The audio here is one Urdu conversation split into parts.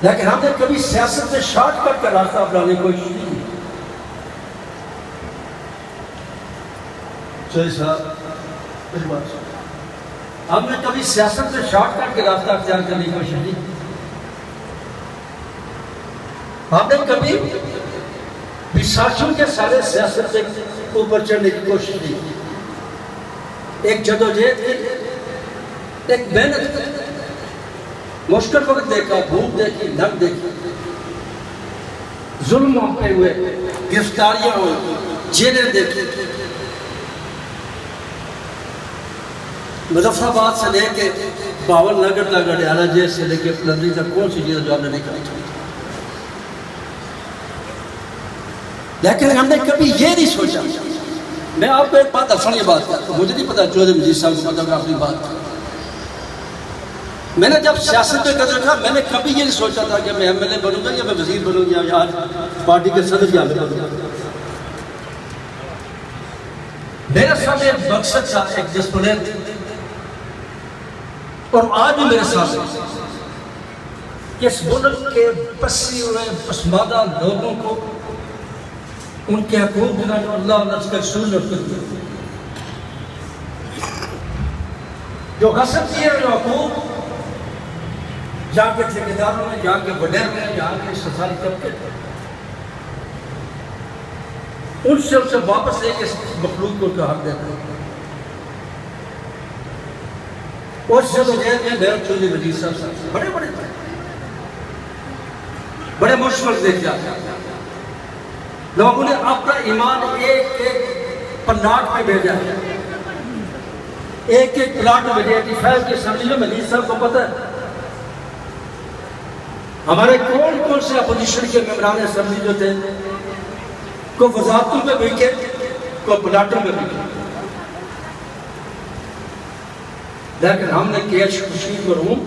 لیکن ہم نے کبھی سیاست میں شارٹ کٹ کا راستہ اپنانے کی کوشش نہیں کی. چوہدری صاحب ہم نے کبھی سیاست میں شارٹ کٹ کے راستہ اختیار کرنے کی کوشش نہیں کی. ہم نے کبھی بساشن کے سارے سیاست سے اوپر چڑھنے کی کوشش نہیں کی. ایک جدوجہد کی، ایک محنت کی، مشکل وقت دیکھا، بھوک دیکھی، ننگ دیکھی، ظلم ہم پہ ہوئے، گرفتاریاں ہوئی، جیلیں دیکھی. مظفر آباد سے لے کے باول نگر تک، اڈیالہ جیل سے لے کے پلندری تک کون سی چیزیں جو ہم نے نہیں کری. لیکن ہم نے کبھی یہ نہیں سوچا. میں آپ کو ایک بات افسانوی بات کرتا ہوں، مجھے نہیں پتا چودھری مجید صاحب کو پتا اپنی بات. میں نے جب سیاست میں قدر رکھا، میں نے کبھی یہ نہیں سوچا تھا کہ میں ایم ایل اے بنوں گا یا میں وزیر بنوں گا یا پارٹی کے صدر یا بنوں گا. میرے سامنے ایک مقصد تھا، ایک ڈسپلن تھی، اور آج بھی میرے سامنے کہ اس ملک کے پسی ہوئے پسماندہ لوگوں کو ان کے حقوق دینا جو اللہ اور اس کے رسول نے کیا، جو غصب کیے جو حقوق جہاں کے ٹھیکیداروں نے، جہاں کے وڈیر نے، جہاں کے سرکاری طبقے ان سے واپس لے کے مخلوق کو ان کا حق دینا. اور جدوجہد میں میرا چودھری مجید صاحب بڑے مشکل دیکھا. لوگوں نے اپنا ایمان ایک ایک پلاٹ پہ بھیجا ہے، ایک ایک پلاٹ میں بھیجا. 85 کی اسمبلی میں مجید صاحب کو پتہ ہے ہمارے کون کون سے اپوزیشن کے ممبران اسمبلی جو تھے، کو وزارتوں میں بھیجے، کو پلاٹوں میں بھیجے. لیکن ہم نے کیش خوشی مرحوم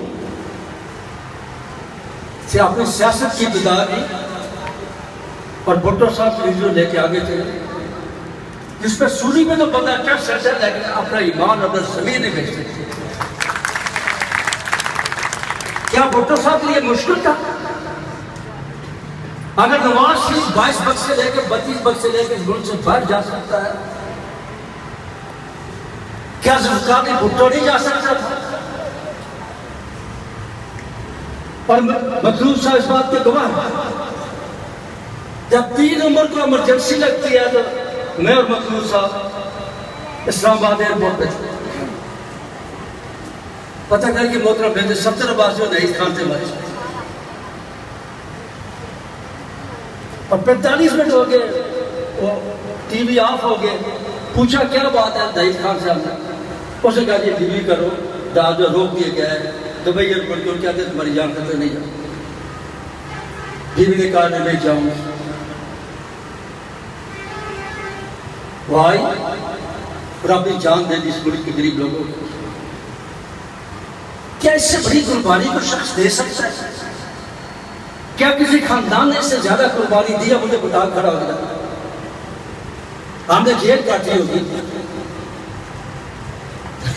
سے اپنی سیاست کی ابتدا کی اور بھٹو صاحب کی لے کے آگے تھے، جس پہ سوری میں تو بندہ چڑھ سکتا ہے لیکن اپنا ایمان اپنا زمین نہیں بیچ سکتے. کیا بھٹو صاحب کے لیے مشکل تھا؟ اگر نواز شریف 22 بکس سے لے کے 32 بکس سے لے کے ملک سے باہر جا سکتا ہے، کیا ذوالفقار علی بھٹو نہیں جا سکتا تھا؟ اور مطلوب صاحب اس بات کے گواہ ہیں. جب 3 نمبر کو ایمرجنسی لگتی ہے تو میں اور مطلوب صاحب اسلام آباد ایئرپورٹ پہ تھے. پتہ کر کہ محترم بھیجے 70 عباس جو نئی خان تھے ہمارے ساتھ، اور 45 منٹ ہو گئے، وہ ٹی وی آف ہو گئے. پوچھا کیا بات ہے دہیز خان صاحب نے، اس نے کہا جی ڈی وی کرو، جہاز جو روک دیے گیا ہے دبئی ایئرپورٹ کو، کہتے ہیں تمہاری جان خطرے نہیں جاؤ. ڈی وی نے کہا میں نہیں جاؤں. وہ آئی اور اپنی جان دے دی اس ملک کے غریب لوگوں کو. کیا اس سے بڑی قربانی کو شخص دے سکتا ہے؟ کیا کسی خاندان نے اس سے زیادہ قربانی دیا؟ مجھے بتا کھڑا ہو گیا. ہم نے جیل کاٹی ہوگی،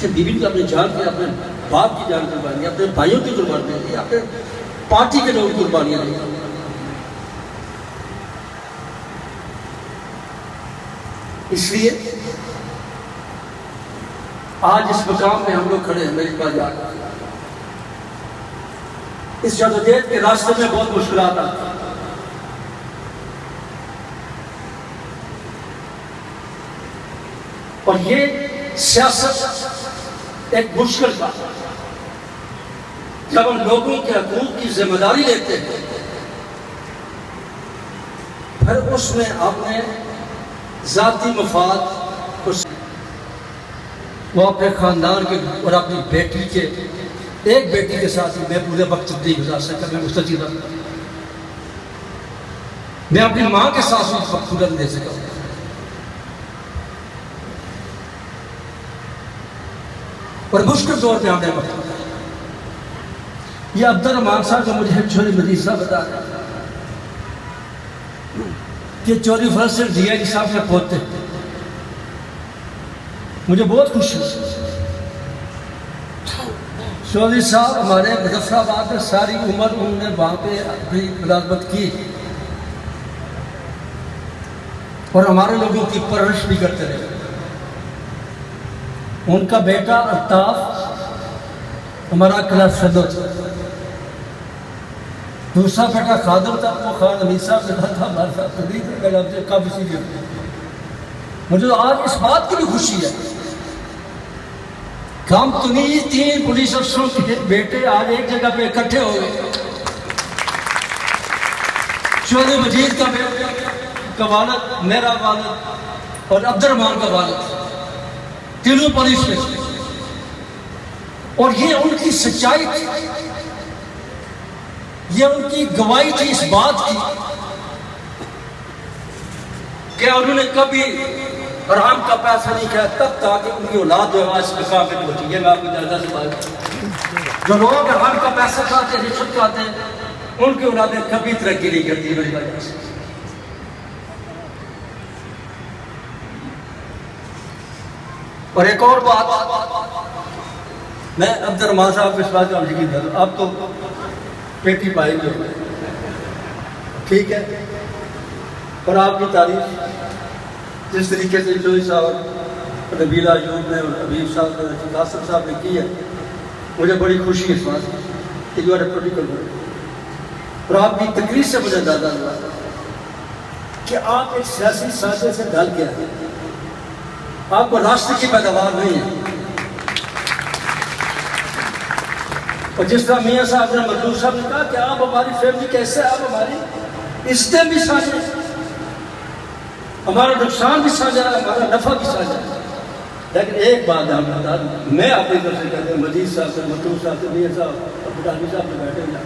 بیوی کو اپنی جان کی، اپنے باپ کی جان قربانی دی، اپنے بھائیوں کی قربانی دی، اپنے پارٹی کے لوگ قربانیاں دی. اس لیے آج اس مقام میں ہم لوگ کھڑے ہیں. میری پاس جا اس جدوجہد کے راستے میں بہت مشکلات آتی ہیں، اور یہ سیاست ایک مشکل بات ہے. جب ہم لوگوں کے حقوق کی ذمہ داری لیتے ہیں پھر اس میں اپنے ذاتی مفاد، وہ اپنے خاندان کے اور اپنی بیٹی کے، ایک بیٹی کے ساتھ میں پورے وقت نہیں گزار سکتا. میں مستجد رہا، میں اپنی ماں کے ساتھ وقت پورا نہیں دے سکا. اور مشکل دور پہ ہم نے وقت. یہ عبد الرحمان صاحب کا مجھے چودھری مجید صاحب بتا رہے ہیں کہ چودھری فضل سے ڈی آئی جی صاحب کے پوتے. مجھے بہت خوشی چودھری صاحب ہمارے مظفر آباد میں ساری عمر انہوں نے وہاں پہ بھی ملازمت کی اور ہمارے لوگوں کی پرورش بھی کرتے رہے. ان کا بیٹا الطاف ہمارا کلاس فیلو تھا. دوسرا بیٹا خادم تھا, وہ خان حمید صاحب سے تھا ہمارے ساتھ تقریب کافی چیزیں. مجھے آج اس بات کی بھی خوشی ہے کہ ہم تنی 3 پولیس افسروں کے بیٹے آج ایک جگہ پہ اکٹھے ہو گئے. چودھری مجید کا والد, میرا والد اور عبد الرحمان کا والد, تینوں پولیس میں. اور یہ ان کی سچائی تھی, یہ ان کی گواہی تھی اس بات کی کہ انہوں نے کبھی حرام کا پیسہ نہیں کھایا تب تک ان کی اولاد جو ہے اس مقام پہ پہنچی. یہ میں آپ کو جائزہ سے بات, جو لوگ حرام کا پیسہ کھاتے ہیں, رشوت کھاتے ہیں, ان کی اولادیں کبھی ترقی نہیں کرتی میری وجہ سے. اور ایک اور بات, میں عبد الرحمان صاحب اس بات کا یقین کرتا ہوں, آپ تو پیٹی پائی جو ٹھیک ہے, اور آپ کی تعریف جس طریقے سے چودھری صاحب, نبیلہ ایوب نے اور حبیب صاحب نے, قاسم صاحب نے کی ہے, مجھے بڑی خوشی ہے اس بات کہ جو ہے پولیٹیکل ورک. اور آپ کی تقریر سے مجھے اندازہ ہوا کہ آپ ایک سیاسی سانچے سے ڈھل کے آئے, آپ کو راستے کی پیداوار نہیں ہے. اور جس طرح میاں صاحب نے, مزدور صاحب نے کہا کہ آپ ہماری فیملی کیسے, آپ ہماری عزتیں بھی سانجھے, ہمارا نقصان بھی سانجھا ہے, ہمارا نفع بھی سانجھا ہے. لیکن ایک بات آپ بتا دوں, میں اپنی طرف سے کہتا ہوں, مجید صاحب سے, مزدور صاحب سے, میاں صاحب اور بٹانی صاحب سے بیٹھے ہیں,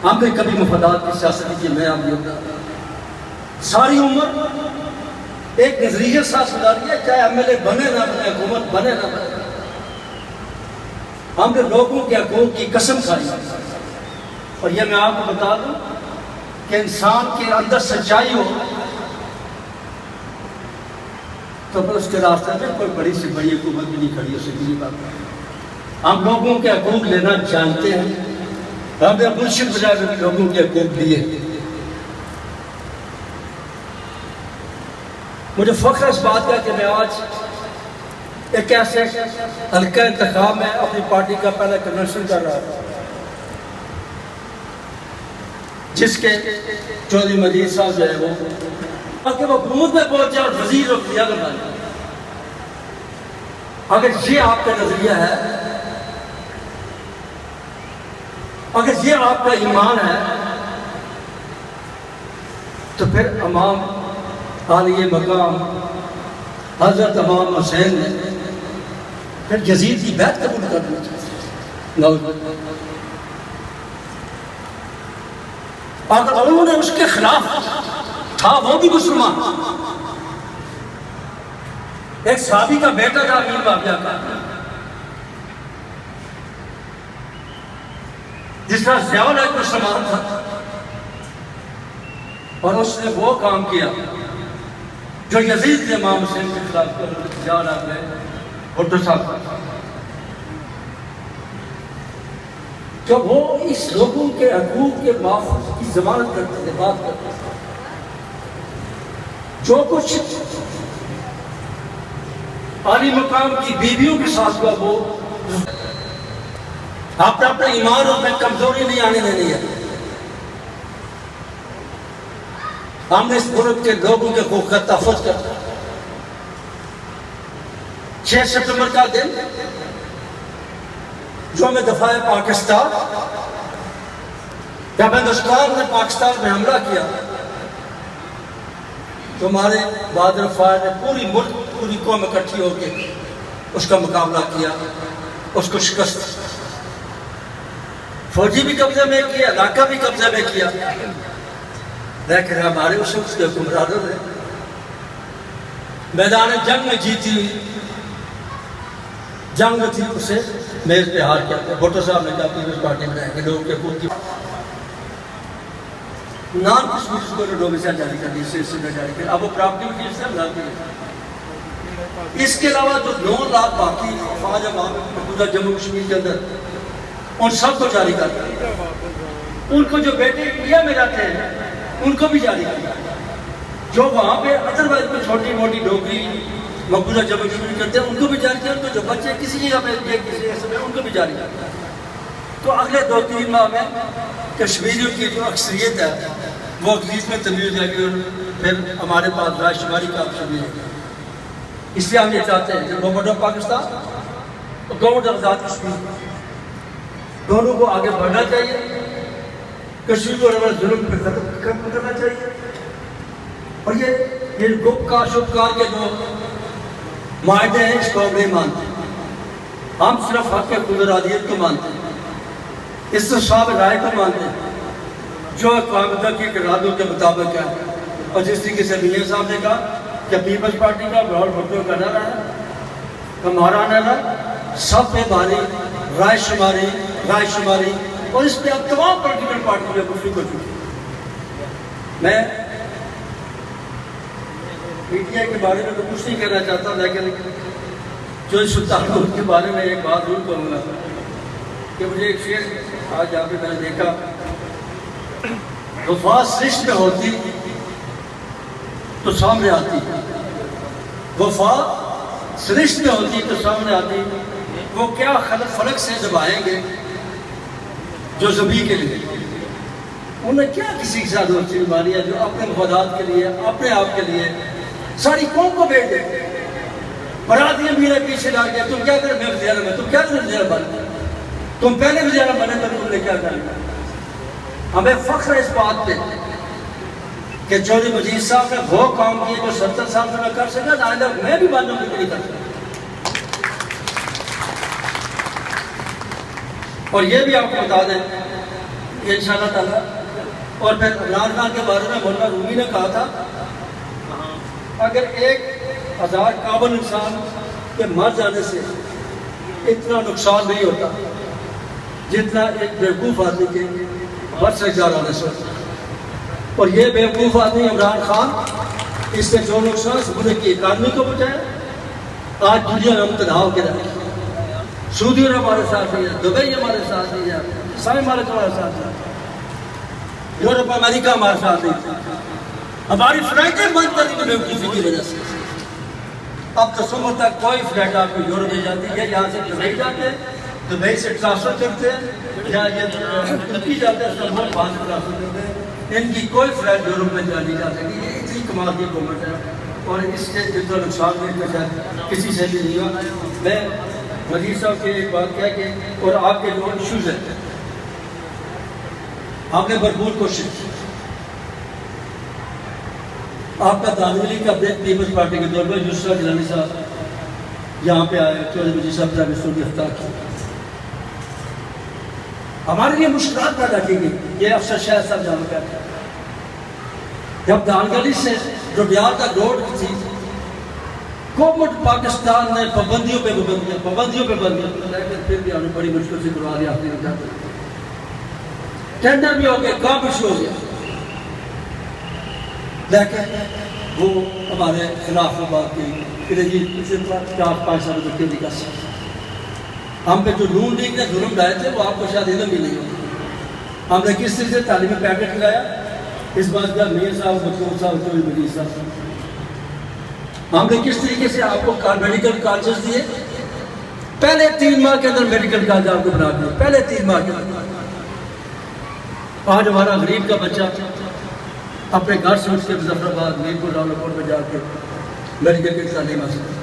ہم نے کبھی مفادات کی سیاست کی, میں آپ یہ بتا ساری عمر ایک نظریے ساتھ گزاری ہے, چاہے ایم ایل اے بنے نہ بنے, حکومت بنے نہ بنے, ہم نے لوگوں کے حقوق کی قسم کھائی. اور یہ میں آپ کو بتا دوں کہ انسان کے اندر سچائی ہو تو پھر اس کے راستے میں کوئی بڑی سے بڑی حکومت بھی نہیں کھڑی ہو سکتی. یہ بات ہم لوگوں کے حقوق لینا جانتے ہیں, ہم نے ملشد بجائے بھی لوگوں کے حقوق دیے. مجھے فخر اس بات کا کہ میں آج ایک ایسے حلقہ انتخاب میں اپنی پارٹی کا پہلا کنونشن کر رہا تھا جس کے چودھری مجید صاحب جو ہے وہ حکومت میں پہنچے اور وزیر اور وزیر بنے. اگر یہ آپ کا نظریہ ہے, اگر یہ آپ کا ایمان ہے, تو پھر امام عالی مقام حضرت امام حسین نے پھر یزید کی بیعت قبول کر دی. اگر انہوں نے اس کے خلاف تھا, وہ بھی مسلمان, ایک صحابی کا بیٹا تھا امیر معاویہ کا, جس طرح ضیاء ایک مسلمان تھا, اور اس نے وہ کام کیا جو یزید نے امام حسین کے خلاف کیا. ضیاء نے بھٹو صاحب جب وہ اس لوگوں کے حقوق کے محفوظ کی ضمانت کرتے تھے, بات کرتے تھے, جو کچھ عالی مقام کی بیویوں کے ساتھ ہوا وہ آپ نے اپنے ایمان اور میں کمزوری نہیں آنے دینی ہے. ہم نے اس ملک کے لوگوں کے حقوق کا تحفظ کرتا. 6 ستمبر کا دن جو ہمیں دفاع پاکستان, جب ہندوستان نے پاکستان میں حملہ کیا تو ہمارے بہادر فائر نے پوری ملک, پوری قوم اکٹھی ہو کے اس کا مقابلہ کیا, اس کو شکست. فوجی بھی قبضے میں کیا, علاقہ بھی قبضے میں کیا, لیکن ہمارے اس وقت کے حکمرانوں نے میدان جنگ میں جیتی ہوئی جنگ میں تھی, اسے میز پہ ہار کیا. بھٹو صاحب نے کہا پیپلز پارٹی بنائیں گے, لوگوں کے حقوق کی نام کچھ کو ڈوبی سے جاری کر دی, سے جاری کر. اب وہ پراپرٹی کی سے ہم لاتے ہیں اس کے علاوہ جو 9 لاکھ باقی افواج ہیں موجودہ جموں کشمیر کے اندر ان سب کو جاری کر دیا، ان کو جو بیٹے انڈیا میں رہتے ہیں ان کو بھی جاری کر دیا، جو وہاں پہ ادروائز میں چھوٹی موٹی ڈوگری مقبوضہ جموں کشمیر کرتے ہیں ان کو بھی جاری کیا، ان کو جو بچے کسی جگہ پہ کسی ایسے میں ان کو بھی جاری کیا۔ تو اگلے 2-3 ماہ میں کشمیریوں کی جو اکثریت ہے وہ اقلیت میں تبدیل ہو جائے گی، اور پھر ہمارے پاس رائے شماری کا آپشن بھی ہے۔ اس لیے ہم یہ چاہتے ہیں کہ گورنمنٹ آف پاکستان اور گورنمنٹ آف آزاد کشمیر دونوں کو آگے بڑھنا چاہیے، کشمیر کو رہنے والے ظلم پہ ختم کرنا چاہیے، اور یہ گپ کا شبکار کے جو معاہدے ہیں اس کو ہم نہیں مانتے، ہم صرف حق خود ارادیت کو مانتے ہیں، استصحاب رائے کو مانتے ہیں جو اقوام متحدہ کے ارادوں کے مطابق ہے، اور جس طریقے سے میاں صاحب نے کہا کہ پیپلز پارٹی کا بہت بھٹو کا نعرہ ہے، ہمارا نعرہ سب پہ بھاری رائے شماری اور اس پہ اب تمام پولیٹیکل پارٹی میں گفتگو کر چکی۔ میں میڈیا کے بارے میں تو کچھ نہیں کہنا چاہتا، لیکن جو سلطان کے بارے میں ایک بات ضرور کروں گا کہ مجھے ایک شعر آج یہاں پہ میں نے دیکھا، وفا سرشت میں ہوتی تو سامنے آتی، وفا سرشت میں ہوتی تو سامنے آتی، وہ کیا فلک سے دبائیں گے جو زبی کے لیے، انہیں کیا کسی کے ساتھ دوستی نبھانی ہے جو اپنے مفادات کے لیے اپنے آپ کے لیے ساری قوم کو بیچ دے، برات یہ میرے پیچھے لا گیا، تم کیا کرے میں وزیر میں، تم کیا کرے وزیر بن، تم پہلے وزیر بنے تو تم نے کیا کرنا۔ ہمیں فخر ہے اس بات پہ کہ چودھری مجید صاحب نے وہ کام کیے جو 70 سال میں نہ کر سکا، آئندہ میں بھی بانوں کو نہیں کر سکتا۔ اور یہ بھی آپ کو بتا دیں کہ انشاءاللہ تعالیٰ، اور پھر عمران خان کے بارے میں مولانا رومی نے کہا تھا اگر 1000 کامل انسان کے مر جانے سے اتنا نقصان نہیں ہوتا جتنا ایک بیوقوف آدمی کے برس جانے سے ہوتا، اور یہ بیوقوف آدمی عمران خان اس سے جو نقصان ملک کی اکانومی کو بچایا، آج دنیا میں ہم تنہا کے رہے، سعودی عرب ہمارے ساتھ نہیں ہے، دبئی ہمارے ساتھ نہیں ہے، سارے ہمارے ساتھ ہے، یورپ امریکہ ہمارے ساتھ نہیں ہے، ہماری فلائٹیں بند کر دی بیوقوفی کی وجہ سے۔ اب تو صبح تک کوئی فلائٹ آپ کو یورپ نہیں جاتی ہے، یہاں سے دبئی جاتے ہیں، دبئی سے ٹرانسفر کرتے ہیں، یا یہ ترکی جاتے ہیں، استنبول وہاں سے ٹرانسفر کرتے ہیں، ان کی کوئی فلائٹ یورپ میں جانی جا سکتی، یہ اتنی کمال کی گورنمنٹ ہے، اور اس سے جتنا نقصان نہیں کسی سے بھی نہیں ہوا۔ میں وزیر صاحب کے ایک بات کہہ کے، اور آپ کے جو ایشوز ہیں آپ نے بھرپور کوشش کی، آپ کا دانولی کا بریک پیپلز پارٹی کے دور پر یسرا جیلانی صاحب یہاں پہ آئے، چودھری مجید صاحب پرائم منسٹر کی افتتاح کی، ہمارے لیے مشکلات پیدا کی گئی، یہ افسر شاہد صاحب جہاں پہ آئے، جب دانگلی سے ڈوڈیال تک روڈ تھی، گورنمنٹ پاکستان نے پابندیوں پہ لیکن پھر بھی ہمیں بڑی مشکل سے کروا دیا، آپ نے ٹینڈر بھی ہو گئے، کام بھی شروع ہو گیا، لیکن وہ ہمارے خلاف وہ بات کی کہ جی پچھلے 4-5 سال میں نہیں کر سکتے، ہم پہ جو نون لیگ نے ظلم ڈالے تھے وہ آپ کو شاید علم بھی نہیں ہوتا، ہم نے کس طرح سے تعلیمی پیکٹ لایا، اس بات کا میر صاحب مقصود صاحب چودھری مجید صاحب، ہم نے کس طریقے سے آپ کو میڈیکل کالجز دیے، پہلے 3 ماہ کے اندر میڈیکل کالج آپ کو بنا دیے، پہلے 3 ماہ کے اندر۔ آج ہمارا غریب کا بچہ اپنے گھر سے اٹھ کے مظفر آباد میرپور راولپور میں جا کے میڈیکل کی تعلیم حاصل کی۔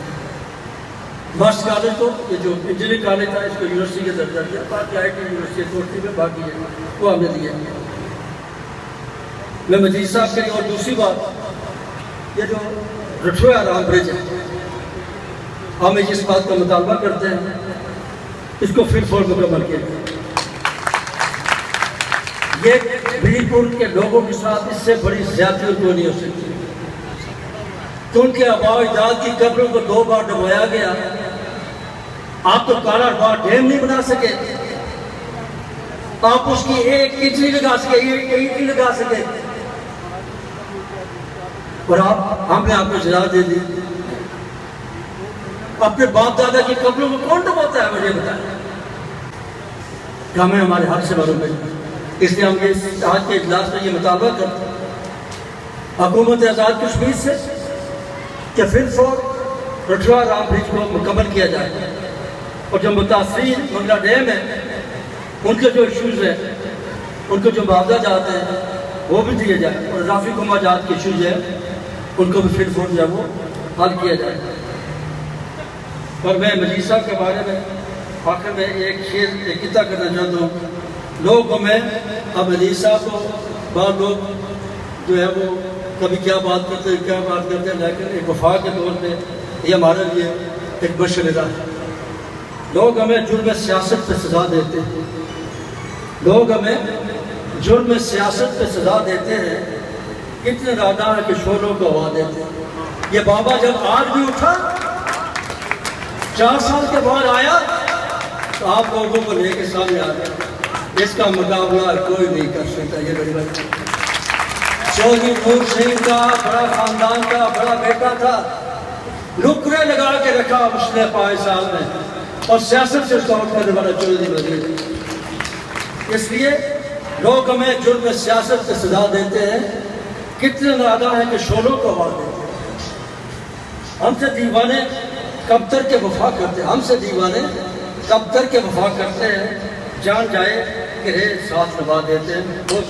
ماسٹر کالج تو یہ جو انجینئرنگ کالج تھا اس کو یونیورسٹی کے درجہ دیا، باقی آئی ٹی یونیورسٹی کوٹھی میں باقی ہے وہ ہم نے دیا۔ میں مجید صاحب کے لیے اور دوسری بات، یہ جو رٹھوئے آرام برج ہے، ہم اس بات کا مطالبہ کرتے ہیں اس کو پھر فور مکمل کیا جائے۔ یہ میرپور کے لوگوں کے ساتھ اس سے بڑی زیادتی کوئی نہیں ہو سکتی، کیونکہ آباء و اجداد کی قبروں کو 2 بار ڈبویا گیا، آپ تو کالا بار ڈیم نہیں بنا سکے، آپ اس کی ایک انچ نہیں لگا سکے، ایک اینٹ نہیں لگا سکے، اور ہم نے آپ کو اجازت دے دی اپنے باپ دادا کی قبروں کو کون ڈبوتا ہے مجھے بتائیں؟ ہمیں ہمارے حق سے معلوم ہے، اس لیے ہم آج کے اجلاس میں یہ مطالبہ کرتے ہیں حکومت آزاد کشمیر سے کہ فی الفور رٹھوا رام برج کو مکمل کیا جائے، اور جو متاثرین منگلا ڈیم ہے ان کے جو ایشوز ہیں، ان کو جو معاوضہ جاتے ہیں وہ بھی دیے جائیں، اور اضافی کما جات کے ایشوز ہیں ان کو بھی فی الفور جو ہے وہ حل کیا جائے۔ اور میں مجید صاحب کے بارے میں آخر میں ایک قطعہ کرنا چاہتا ہوں۔ لوگوں میں اب عزیز صاحب کو بعض لوگ جو ہے وہ کبھی کیا بات کرتے ہیں، لیکن ایک وفا کے طور پہ یہ ہمارے لیے ایک مشورہ ہے۔ لوگ ہمیں جرم سیاست پہ سزا دیتے ہیں، لوگ ہمیں جرم سیاست پہ سزا دیتے ہیں، کتنے نادان ہے کہ شوروں کو ہوا دیتے ہیں۔ یہ بابا جب آج بھی اٹھا 4 سال کے بعد آیا تو آپ لوگوں کو لے کے سامنے آ گیا، اس کا مقابلہ کوئی نہیں کر سکتا۔ یہ بڑی بات چودھری نور سنگھ کا بڑا خاندان کا بڑا بیٹا تھا، نکرے لگا کے رکھا اس نے 5 سال میں، اور سیاست سے اس کا اٹھ کرنے والا چودھری وزیر۔ اس لیے لوگ ہمیں جرم سیاست سے سزا دیتے ہیں، کتنے نادان ہیں کہ شولوں کو ہوا دیتے ہیں۔ ہم سے دیوانے کب تک کے وفا کرتے ہیں، ہم سے دیوانے کب تک کے وفا کرتے ہیں، جان جائے کہ رے ساتھ نبھا دیتے ہیں۔ بہت